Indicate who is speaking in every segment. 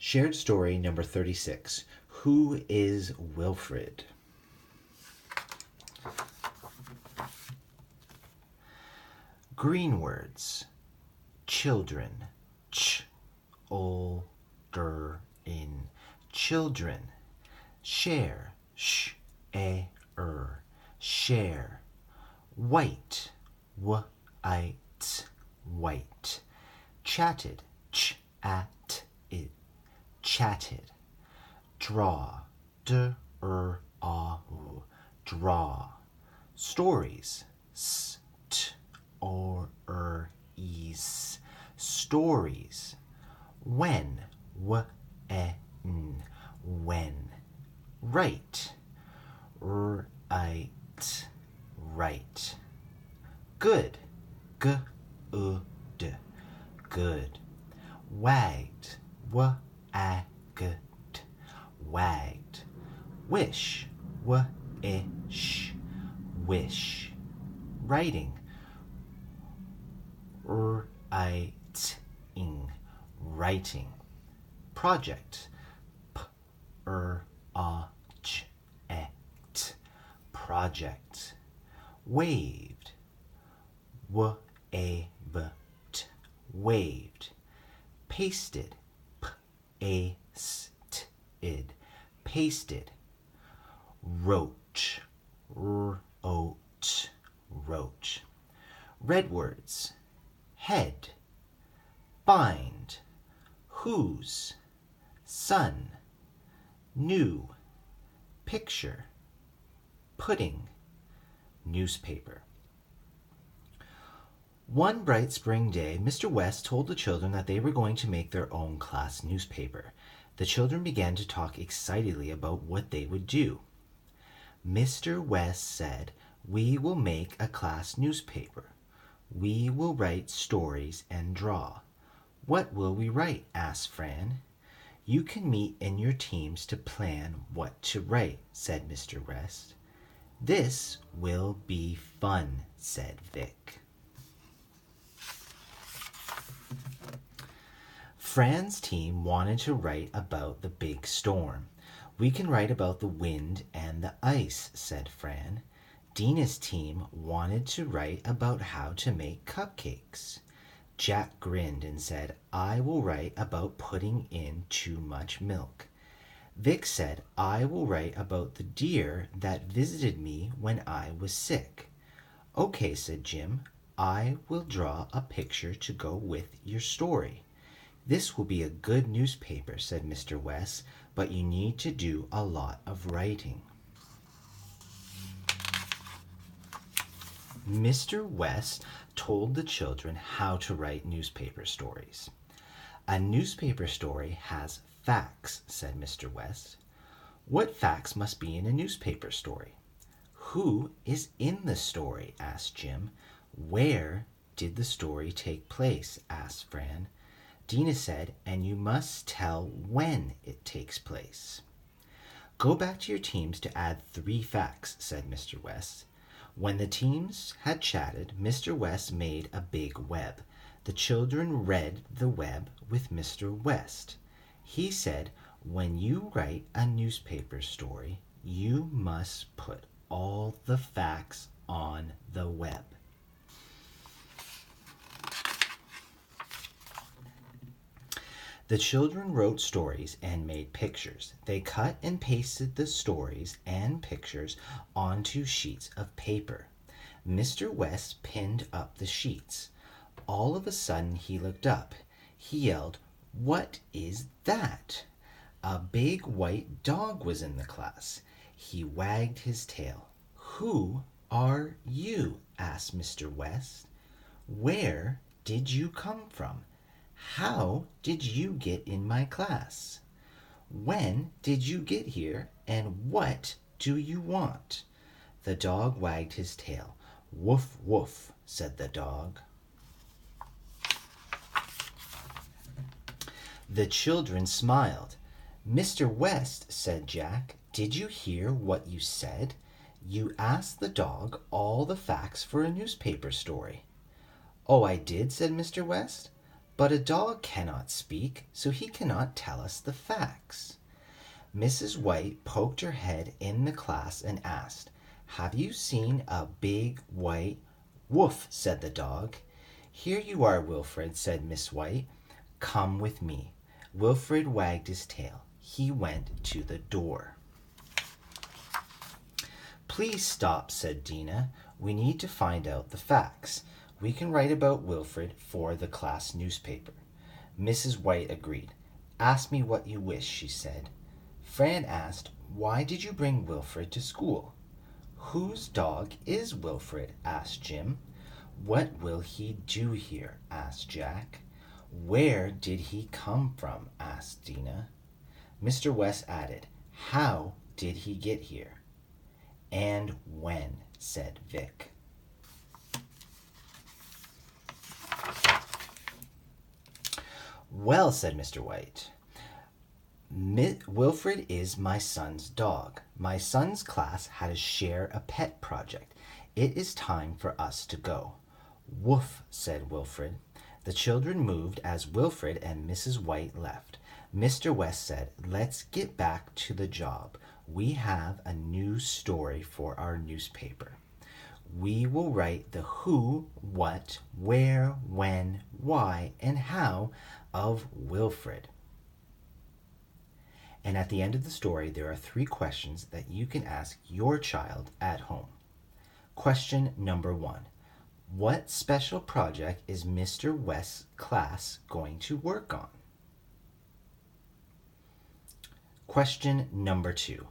Speaker 1: Shared story number 36. Who is Wilfred? Green words. Children. Older in. Children. Share. Share. White. White. Chatted. Chatted. Draw. Draw. Stories. Stories. When. When. Right. Right. Good. Good. Wagged. Wagged. Wish. Wish. Writing. Writing. Project. Project. Waved. Waved. Pasted. Pasted. Wrote. Wrote. Red words. Head. Bind. Whose. Sun. New. Picture. Pudding. Newspaper. One bright spring day, Mr. West told the children that they were going to make their own class newspaper. The children began to talk excitedly about what they would do. Mr. West said, "We will make a class newspaper. We will write stories and draw." "What will we write?" asked Fran. "You can meet in your teams to plan what to write," said Mr. West. "This will be fun," said Vic. Fran's team wanted to write about the big storm. "We can write about the wind and the ice," said Fran. Dina's team wanted to write about how to make cupcakes. Jack grinned and said, "I will write about putting in too much milk." Vic said, "I will write about the deer that visited me when I was sick." "Okay," said Jim, "I will draw a picture to go with your story." "This will be a good newspaper," said Mr. West, "but you need to do a lot of writing." Mr. West told the children how to write newspaper stories. "A newspaper story has facts," said Mr. West. "What facts must be in a newspaper story?" "Who is in the story?" asked Jim. "Where did the story take place?" asked Fran. Dina said, "And you must tell when it takes place." "Go back to your teams to add 3 facts," said Mr. West. When the teams had chatted, Mr. West made a big web. The children read the web with Mr. West. He said, "When you write a newspaper story, you must put all the facts on the web." The children wrote stories and made pictures. They cut and pasted the stories and pictures onto sheets of paper. Mr. West pinned up the sheets. All of a sudden he looked up. He yelled, "What is that?" A big white dog was in the class. He wagged his tail. "Who are you?" asked Mr. West. "Where did you come from? How did you get in my class? When did you get here, and what do you want?" The dog wagged his tail. "Woof, woof," said the dog. The children smiled. "Mr. West," said Jack, "did you hear what you said? You asked the dog all the facts for a newspaper story." "Oh, I did," said Mr. West. But a dog cannot speak, so he cannot tell us the facts. Mrs. White poked her head in the class and asked, "Have you seen a big white—" "Woof," said the dog. "Here you are, Wilfred," said Miss White. "Come with me." Wilfred wagged his tail. He went to the door. "Please stop," said Dina. "We need to find out the facts. We can write about Wilfred for the class newspaper." Mrs. White agreed. "Ask me what you wish," she said. Fran asked, "Why did you bring Wilfred to school?" "Whose dog is Wilfred?" asked Jim. "What will he do here?" asked Jack. "Where did he come from?" asked Dina. Mr. West added, "How did he get here?" "And when?" said Vic. "Well," said Mr. White, "Wilfred is my son's dog. My son's class had to share a pet project. It is time for us to go." "Woof," said Wilfred. The children moved as Wilfred and Mrs. White left. Mr. West said, "Let's get back to the job. We have a new story for our newspaper. We will write the who, what, where, when, why, and how of Wilfred." And at the end of the story, there are 3 questions that you can ask your child at home. Question number 1. What special project is Mr. West's class going to work on? Question number 2.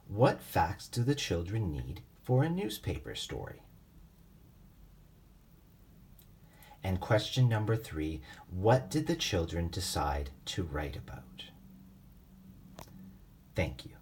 Speaker 1: What facts do the children need for a newspaper story? And question number 3. What did the children decide to write about? Thank you.